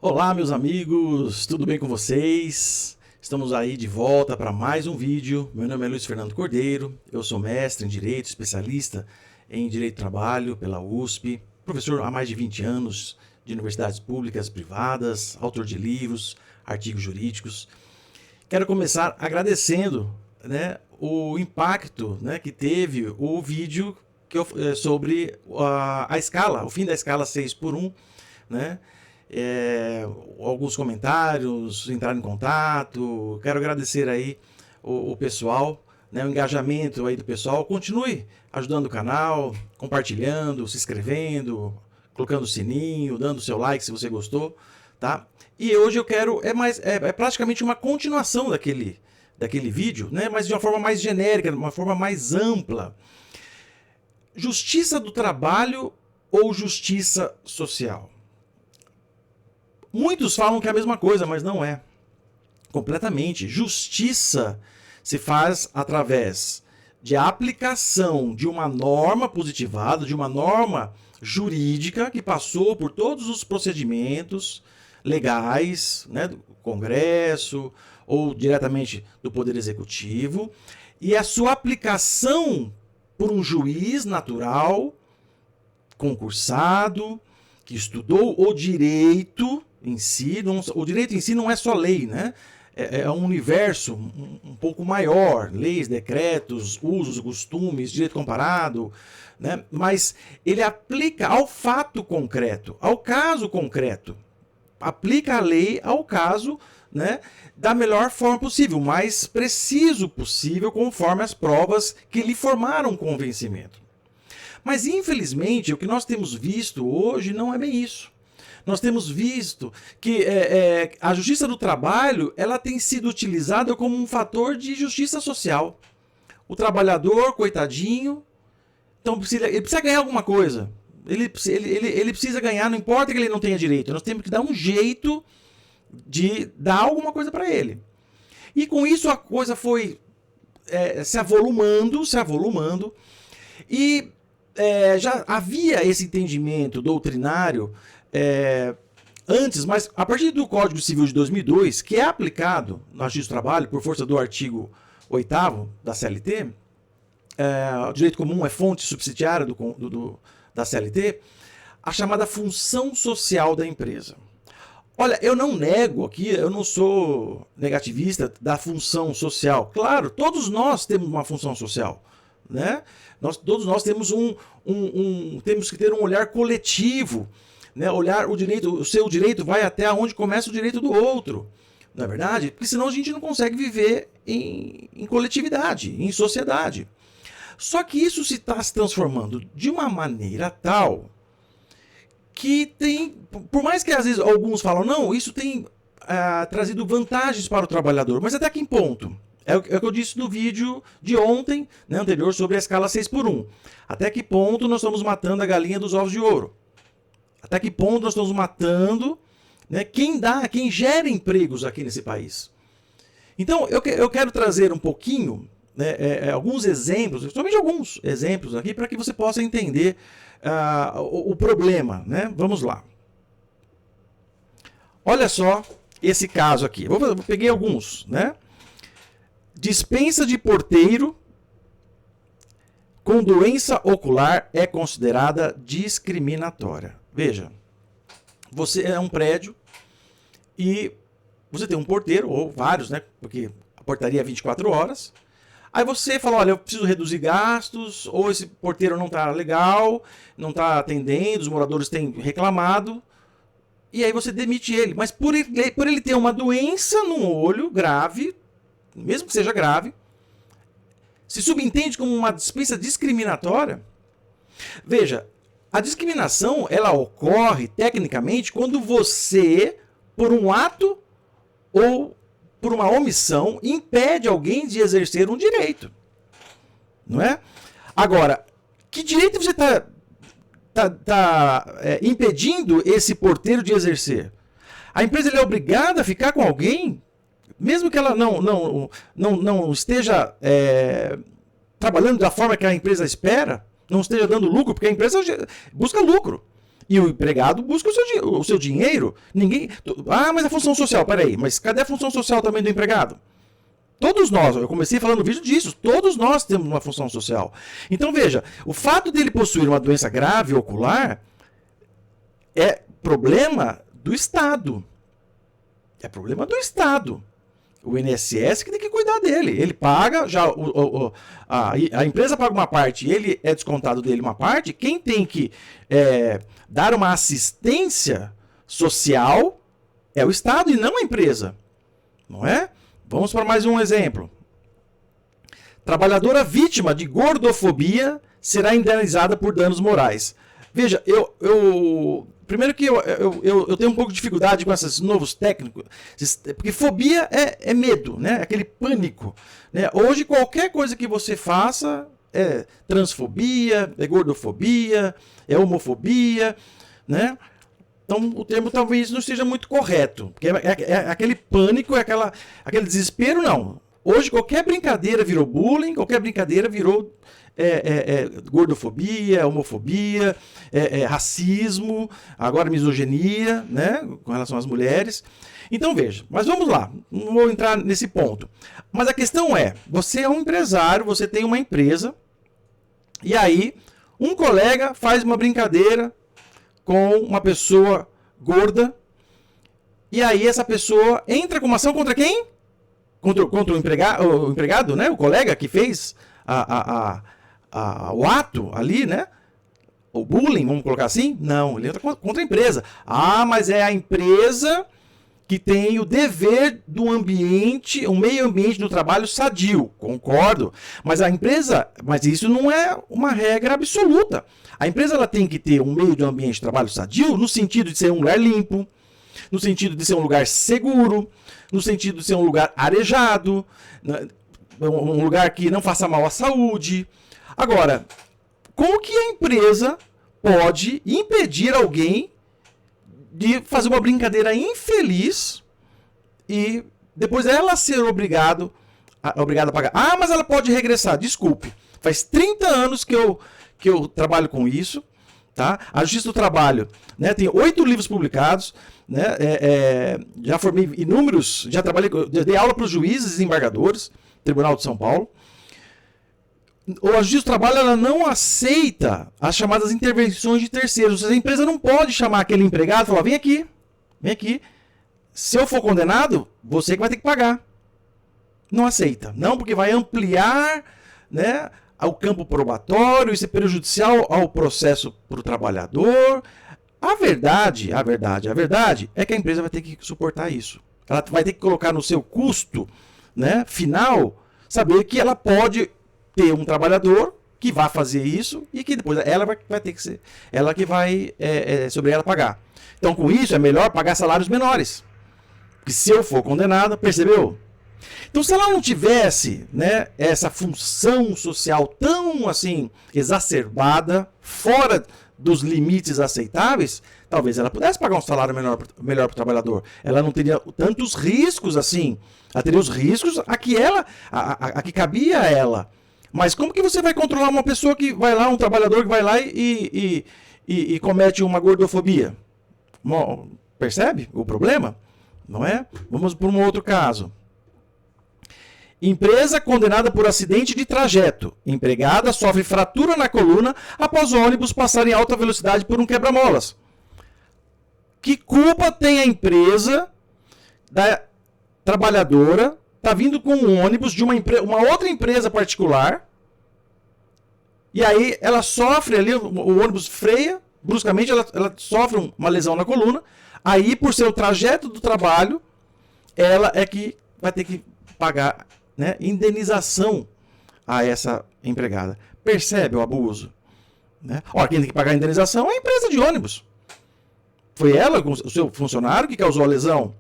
Olá, meus amigos, tudo bem com vocês? Estamos aí de volta para mais um vídeo. Meu nome é Luiz Fernando Cordeiro, eu sou mestre em Direito, especialista em Direito do Trabalho pela USP, professor há mais de 20 anos de universidades públicas, privadas, autor de livros, artigos jurídicos. Quero começar agradecendo, o impacto, que teve o vídeo sobre a escala, o fim da escala 6x1, alguns comentários, entraram em contato. Quero agradecer aí o pessoal, o engajamento aí do pessoal. Continue ajudando o canal, compartilhando, se inscrevendo, colocando o sininho, dando o seu like se você gostou, tá? E hoje eu quero, é praticamente uma continuação daquele vídeo, mas de uma forma mais genérica, de uma forma mais ampla. Justiça do trabalho ou justiça social? Muitos falam que é a mesma coisa, mas não é. Completamente. Justiça se faz através de aplicação de uma norma positivada, de uma norma jurídica que passou por todos os procedimentos legais, do Congresso ou diretamente do Poder Executivo, e a sua aplicação por um juiz natural, concursado, que estudou o direito em si. O direito em si não é só lei, é um universo um pouco maior, leis, decretos, usos, costumes, direito comparado, mas ele aplica ao fato concreto, ao caso concreto, aplica a lei ao caso, da melhor forma possível, o mais preciso possível, conforme as provas que lhe formaram convencimento. Mas, infelizmente, o que nós temos visto hoje não é bem isso. Nós temos visto que a justiça do trabalho ela tem sido utilizada como um fator de justiça social. O trabalhador, coitadinho, então ele precisa ganhar alguma coisa. Ele precisa ganhar, não importa que ele não tenha direito. Nós temos que dar um jeito de dar alguma coisa para ele. E com isso a coisa foi se avolumando, e já havia esse entendimento doutrinário antes, mas a partir do Código Civil de 2002, que é aplicado na Justiça do Trabalho por força do artigo 8º da CLT, o direito comum é fonte subsidiária da CLT, a chamada função social da empresa. Olha, eu não nego aqui, eu não sou negativista da função social. Claro, todos nós temos uma função social, todos nós temos temos que ter um olhar coletivo, olhar o seu direito vai até onde começa o direito do outro, não é verdade? Porque senão a gente não consegue viver em coletividade, em sociedade. Só que isso está se transformando de uma maneira tal que tem, por mais que às vezes alguns falam, não, isso tem trazido vantagens para o trabalhador, mas até que ponto? É o que eu disse no vídeo de ontem, anterior, sobre a escala 6x1. Até que ponto nós estamos matando a galinha dos ovos de ouro? Até que ponto nós estamos matando quem gera empregos aqui nesse país? Então, eu quero trazer um pouquinho, alguns exemplos, somente alguns exemplos aqui, para que você possa entender o problema. Vamos lá. Olha só esse caso aqui. Eu peguei alguns. Dispensa de porteiro com doença ocular é considerada discriminatória. Veja, você é um prédio e você tem um porteiro, ou vários, porque a portaria é 24 horas. Aí você fala, olha, eu preciso reduzir gastos, ou esse porteiro não está legal, não está atendendo, os moradores têm reclamado, e aí você demite ele. Mas por ele ter uma doença no olho grave, mesmo que seja grave, se subentende como uma dispensa discriminatória. Veja, a discriminação ela ocorre tecnicamente quando você, por um ato ou por uma omissão, impede alguém de exercer um direito. Não é? Agora, que direito você está impedindo esse porteiro de exercer? A empresa é obrigada a ficar com alguém, mesmo que ela não esteja trabalhando da forma que a empresa espera, não esteja dando lucro, porque a empresa busca lucro. E o empregado busca o seu dinheiro. Ninguém. Ah, mas a função social, peraí, mas cadê a função social também do empregado? Todos nós, eu comecei falando no vídeo disso, todos nós temos uma função social. Então veja, o fato dele possuir uma doença grave ocular é problema do Estado. É problema do Estado. O INSS que tem que cuidar dele. Ele paga, já a empresa paga uma parte, ele é descontado dele uma parte. Quem tem que dar uma assistência social é o Estado e não a empresa. Não é? Vamos para mais um exemplo. Trabalhadora vítima de gordofobia será indenizada por danos morais. Veja, primeiro que eu tenho um pouco de dificuldade com esses novos técnicos, porque fobia é medo, né? Aquele pânico. Né? Hoje, qualquer coisa que você faça é transfobia, é gordofobia, é homofobia, né? Então, o termo talvez não esteja muito correto, porque é aquele pânico, aquele desespero, não. Hoje, qualquer brincadeira virou bullying, qualquer brincadeira virou gordofobia, homofobia, racismo, agora misoginia, né, com relação às mulheres. Então veja, mas vamos lá, não vou entrar nesse ponto. Mas a questão é, você é um empresário, você tem uma empresa, e aí um colega faz uma brincadeira com uma pessoa gorda, e aí essa pessoa entra com uma ação contra quem? Contra o empregado, né, o colega que fez o ato ali, né? O bullying, vamos colocar assim? Não, ele entra contra a empresa. Ah, mas é a empresa que tem o dever do ambiente, o meio ambiente do trabalho sadio. Concordo. Mas mas isso não é uma regra absoluta. A empresa ela tem que ter um meio de ambiente de trabalho sadio no sentido de ser um lugar limpo, no sentido de ser um lugar seguro, no sentido de ser um lugar arejado, um lugar que não faça mal à saúde. Agora, como que a empresa pode impedir alguém de fazer uma brincadeira infeliz e depois ela ser obrigada a pagar? Ah, mas ela pode regressar. Desculpe, faz 30 anos que eu trabalho com isso. Tá? A Justiça do Trabalho, né, tem 8 livros publicados, né, já formei inúmeros, dei aula para os juízes e desembargadores, Tribunal de São Paulo. A Justiça do Trabalho ela não aceita as chamadas intervenções de terceiros. A empresa não pode chamar aquele empregado e falar, vem aqui. Se eu for condenado, você que vai ter que pagar. Não aceita. Não, porque vai ampliar, né, ao campo probatório, isso é prejudicial ao processo para o trabalhador. A verdade é que a empresa vai ter que suportar isso. Ela vai ter que colocar no seu custo, né, final, saber que ela pode ter um trabalhador que vai fazer isso e que depois ela vai ter que ser ela que vai sobre ela pagar. Então, com isso, é melhor pagar salários menores. Porque se eu for condenado, percebeu? Então, se ela não tivesse, né, essa função social tão assim exacerbada, fora dos limites aceitáveis, talvez ela pudesse pagar um salário melhor para o trabalhador. Ela não teria tantos riscos assim. Ela teria os riscos a que cabia a ela. Mas como que você vai controlar uma pessoa que vai lá, um trabalhador que vai lá e comete uma gordofobia? Percebe o problema? Não é? Vamos para um outro caso. Empresa condenada por acidente de trajeto. Empregada sofre fratura na coluna após o ônibus passar em alta velocidade por um quebra-molas. Que culpa tem a empresa da trabalhadora? Está vindo com um ônibus de uma outra empresa particular. E aí ela sofre ali, o ônibus freia, bruscamente ela sofre uma lesão na coluna. Aí, por ser o trajeto do trabalho, ela é que vai ter que pagar, né, indenização a essa empregada. Percebe o abuso? Né? Ó, quem tem que pagar a indenização é a empresa de ônibus. Foi ela, o seu funcionário, que causou a lesão.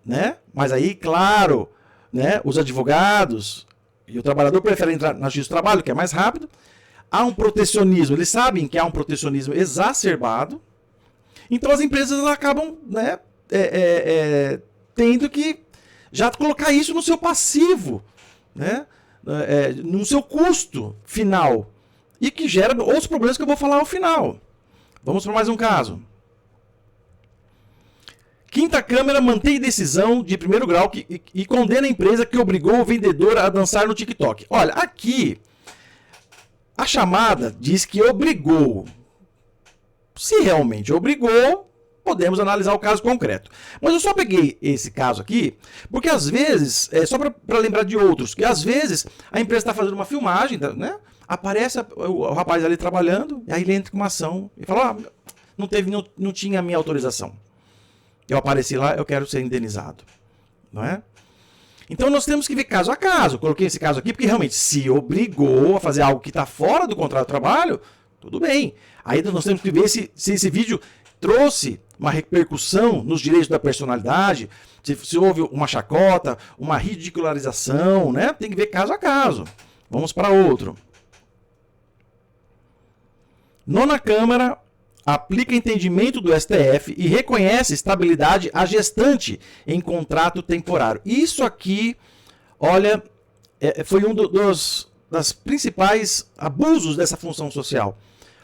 Né? Mas aí, claro, né, os advogados e o trabalhador preferem entrar na Justiça do Trabalho, que é mais rápido. Há um protecionismo, eles sabem que há um protecionismo exacerbado. Então as empresas acabam, né, tendo que já colocar isso no seu passivo, né, no seu custo final, e que gera outros problemas que eu vou falar ao final. Vamos para mais um caso. Quinta Câmara mantém decisão de primeiro grau e condena a empresa que obrigou o vendedor a dançar no TikTok. Olha, aqui a chamada diz que obrigou. Se realmente obrigou, podemos analisar o caso concreto. Mas eu só peguei esse caso aqui, porque às vezes, só para lembrar de outros, que às vezes a empresa está fazendo uma filmagem, né? Aparece o rapaz ali trabalhando, e aí ele entra com uma ação e fala, não tinha a minha autorização. Eu apareci lá, eu quero ser indenizado. Não é? Então nós temos que ver caso a caso. Coloquei esse caso aqui porque realmente se obrigou a fazer algo que está fora do contrato de trabalho, tudo bem. Aí nós temos que ver se esse vídeo trouxe uma repercussão nos direitos da personalidade, se houve uma chacota, uma ridicularização, né? Tem que ver caso a caso. Vamos para outro. Nona Câmara aplica entendimento do STF e reconhece estabilidade à gestante em contrato temporário. Isso aqui, olha, foi um das principais abusos dessa função social.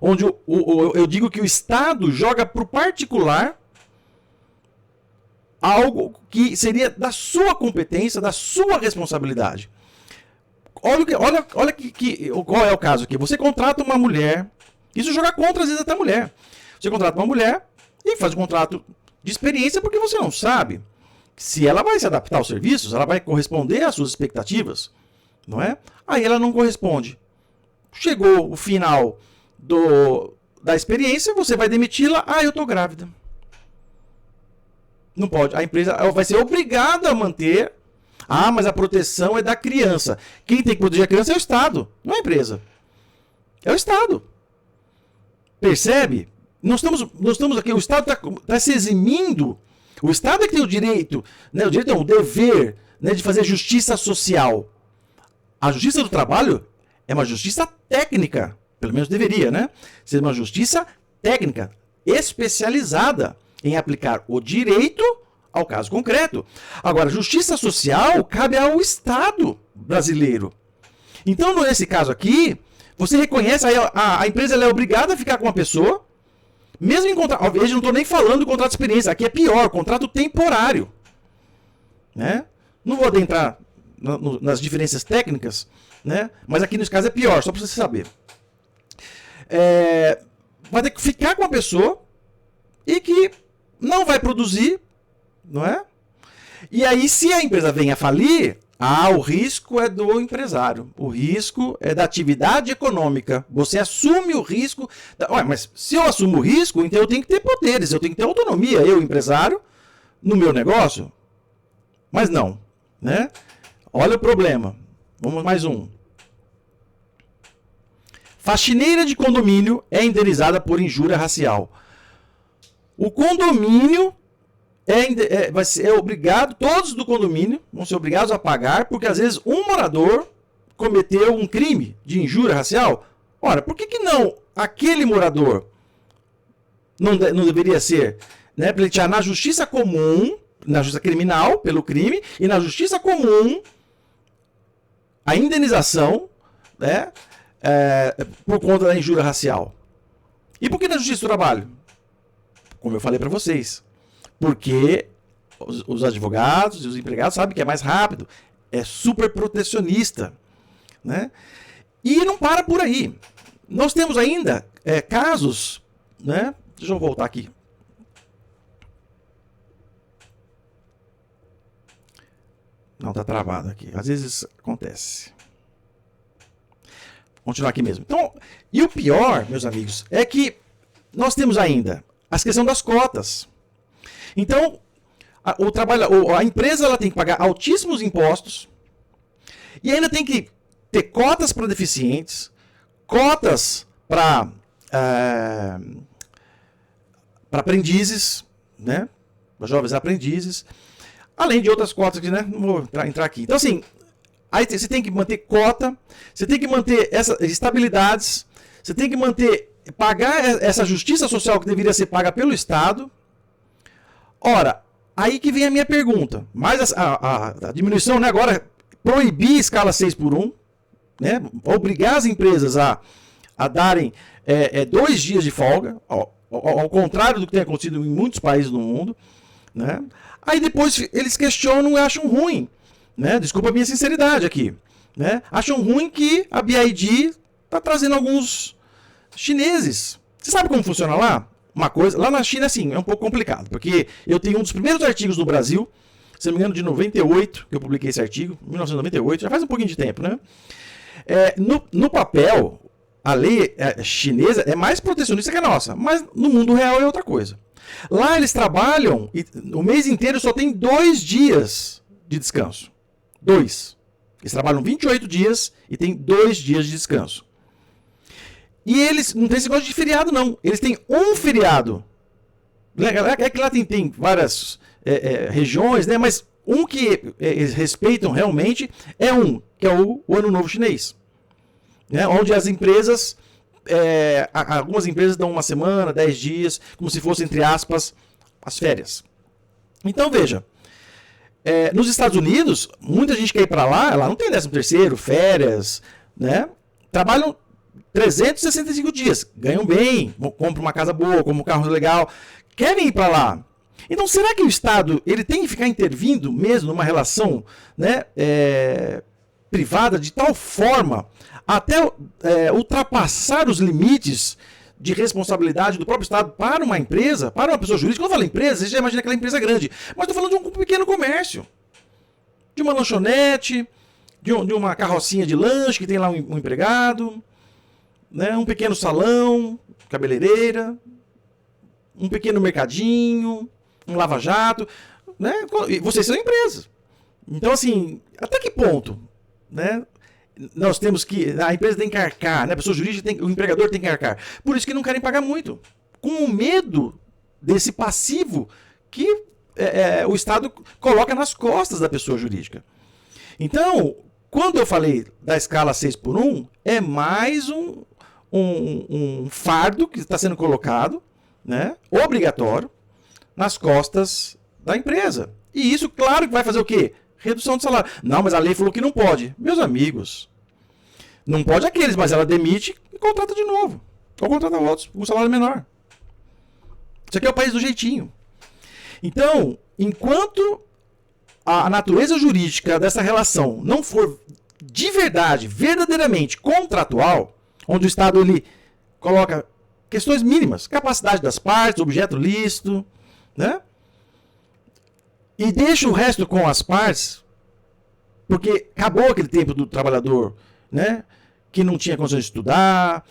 Onde eu digo que o Estado joga para o particular algo que seria da sua competência, da sua responsabilidade. Olha qual é o caso aqui. Você contrata uma mulher, isso joga contra, às vezes, até a mulher. Você contrata uma mulher e faz um contrato de experiência porque você não sabe se ela vai se adaptar aos serviços, ela vai corresponder às suas expectativas, não é? Aí ela não corresponde. Chegou o final da experiência, você vai demiti-la. Eu estou grávida. Não pode. A empresa vai ser obrigada a manter. Mas a proteção é da criança. Quem tem que proteger a criança é o Estado, não é a empresa. É o Estado. Percebe? Nós estamos aqui, o Estado está se eximindo. O Estado é que tem o direito, né, o dever, né, de fazer justiça social. A justiça do trabalho é uma justiça técnica, pelo menos deveria, né? Ser uma justiça técnica, especializada em aplicar o direito ao caso concreto. Agora, justiça social cabe ao Estado brasileiro. Então, nesse caso aqui, você reconhece, a empresa ela é obrigada a ficar com uma pessoa, mesmo em contrato. Eu não estou nem falando do contrato de experiência, aqui é pior, contrato temporário. Né? Não vou adentrar nas diferenças técnicas, né? Mas aqui nesse caso é pior, só para você saber. Vai ter que ficar com uma pessoa e que não vai produzir, não é? E aí, se a empresa vem a falir, o risco é do empresário. O risco é da atividade econômica. Você assume o risco. Mas se eu assumo o risco, então eu tenho que ter poderes, eu tenho que ter autonomia, eu, empresário, no meu negócio. Mas não, né? Olha o problema. Vamos mais um. Faxineira de condomínio é indenizada por injúria racial. O condomínio vai ser obrigado, todos do condomínio vão ser obrigados a pagar, porque às vezes um morador cometeu um crime de injúria racial. Ora, por que não aquele morador não deveria ser, né, pleitear na justiça comum, na justiça criminal pelo crime, e na justiça comum a indenização, né, por conta da injúria racial? E por que na justiça do trabalho? Como eu falei para vocês. Porque os advogados e os empregados sabem que é mais rápido, é super protecionista, né? E não para por aí. Nós temos ainda casos, né? Deixa eu voltar aqui. Não, tá travado aqui. Às vezes acontece. Vou continuar aqui mesmo. Então, e o pior, meus amigos, é que nós temos ainda a questão das cotas. Então, a empresa ela tem que pagar altíssimos impostos e ainda tem que ter cotas para deficientes, cotas para aprendizes, né? Para jovens aprendizes, além de outras cotas que, né, não vou entrar aqui. Então, assim, aí você tem que manter cota, você tem que manter essas estabilidades, você tem que pagar essa justiça social que deveria ser paga pelo Estado. Ora, aí que vem a minha pergunta. Mas a diminuição, né, agora, proibir a escala 6x1, né, obrigar as empresas a darem 2 dias de folga. ao contrário do que tem acontecido em muitos países do mundo, né? Aí depois eles questionam e acham ruim, né? Desculpa a minha sinceridade aqui, né? Acham ruim que a BID está trazendo alguns chineses. Você sabe como funciona lá? Uma coisa, lá na China, assim, é um pouco complicado, porque eu tenho um dos primeiros artigos no Brasil, se não me engano, de 98, que eu publiquei esse artigo, 1998, já faz um pouquinho de tempo, né? No papel, a lei chinesa é mais protecionista que a nossa, mas no mundo real é outra coisa. Lá eles trabalham, e o mês inteiro só tem 2 dias de descanso. 2. Eles trabalham 28 dias e tem 2 dias de descanso. E eles não tem esse negócio de feriado, não. Eles têm um feriado. É que lá tem várias regiões, né? Mas um que eles respeitam realmente é que é o Ano Novo Chinês. Né? Onde as empresas, algumas empresas dão 1 semana, 10 dias, como se fosse, entre aspas, as férias. Então, veja, nos Estados Unidos, muita gente quer ir para lá não tem 13º, férias, né? Trabalham 365 dias, ganham bem, compram uma casa boa, compram um carro legal, querem ir para lá. Então, será que o Estado ele tem que ficar intervindo mesmo numa relação, né, privada de tal forma até ultrapassar os limites de responsabilidade do próprio Estado para uma empresa, para uma pessoa jurídica? Quando eu falo empresa, você já imagina aquela empresa grande, mas estou falando de um pequeno comércio, de uma lanchonete, de uma carrocinha de lanche que tem lá um empregado, né, um pequeno salão, cabeleireira, um pequeno mercadinho, um lava-jato, né? Vocês são empresas. Então, assim, até que ponto, né, nós temos que... A empresa tem que arcar, né? A pessoa jurídica o empregador tem que arcar. Por isso que não querem pagar muito. Com o medo desse passivo que o Estado coloca nas costas da pessoa jurídica. Então, quando eu falei da escala 6x1, é mais um fardo que está sendo colocado, né, obrigatório, nas costas da empresa. E isso, claro, que vai fazer o quê? Redução de salário. Não, mas a lei falou que não pode. Meus amigos, não pode aqueles, mas ela demite e contrata de novo. Ou contrata outros com salário menor. Isso aqui é o país do jeitinho. Então, enquanto a natureza jurídica dessa relação não for de verdade, verdadeiramente contratual, onde o Estado ele coloca questões mínimas, capacidade das partes, objeto lícito, né? E deixa o resto com as partes, porque acabou aquele tempo do trabalhador, né, que não tinha condições de estudar,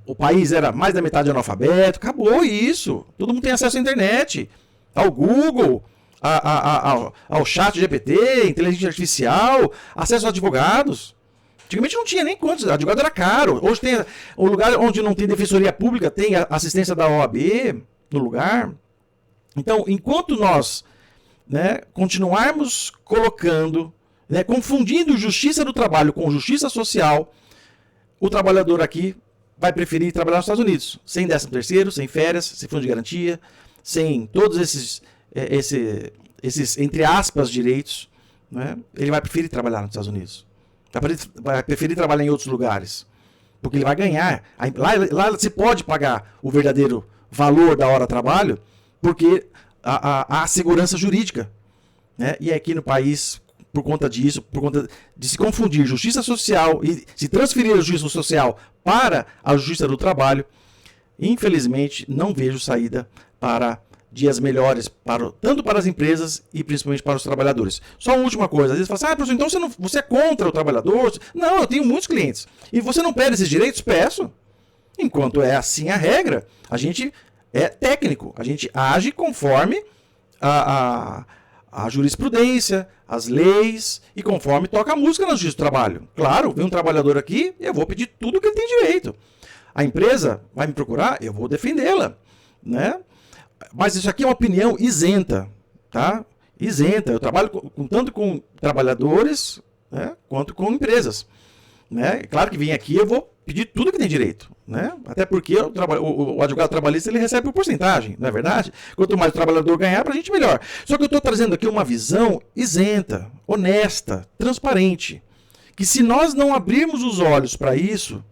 o país era mais da metade analfabeto, acabou isso. Todo mundo tem acesso à internet, ao Google, ao chat GPT, inteligência artificial, acesso a advogados. Antigamente não tinha nem quantos, advogado era caro. Hoje tem um lugar onde não tem defensoria pública, tem assistência da OAB no lugar. Então, enquanto nós, né, continuarmos colocando, né, confundindo justiça do trabalho com justiça social, o trabalhador aqui vai preferir trabalhar nos Estados Unidos, sem 13º, sem férias, sem fundo de garantia, sem todos esses entre aspas, direitos, né? Ele vai preferir trabalhar nos Estados Unidos. Vai preferir trabalhar em outros lugares. Porque ele vai ganhar. Lá se pode pagar o verdadeiro valor da hora de trabalho, porque há segurança jurídica. Né? E aqui no país, por conta disso, por conta de se confundir justiça social e se transferir a justiça social para a justiça do trabalho, infelizmente não vejo saída para dias melhores, tanto para as empresas e principalmente para os trabalhadores. Só uma última coisa, às vezes fala assim, professor, então você é contra o trabalhador? Não, eu tenho muitos clientes. E você não pede esses direitos? Peço. Enquanto é assim a regra, a gente é técnico, a gente age conforme a jurisprudência, as leis e conforme toca a música na justiça do trabalho. Claro, vem um trabalhador aqui, eu vou pedir tudo que ele tem direito. A empresa vai me procurar, eu vou defendê-la, né? Mas isso aqui é uma opinião isenta, tá? Isenta. Eu trabalho tanto com trabalhadores, né, quanto com empresas. Né? Claro que vem aqui eu vou pedir tudo que tem direito. Né? Até porque o advogado trabalhista ele recebe por porcentagem, não é verdade? Quanto mais o trabalhador ganhar, para a gente melhor. Só que eu estou trazendo aqui uma visão isenta, honesta, transparente. Que se nós não abrirmos os olhos para isso,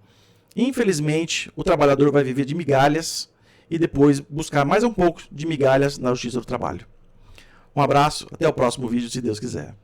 infelizmente o trabalhador vai viver de migalhas e depois buscar mais um pouco de migalhas na Justiça do Trabalho. Um abraço, até o próximo vídeo, se Deus quiser.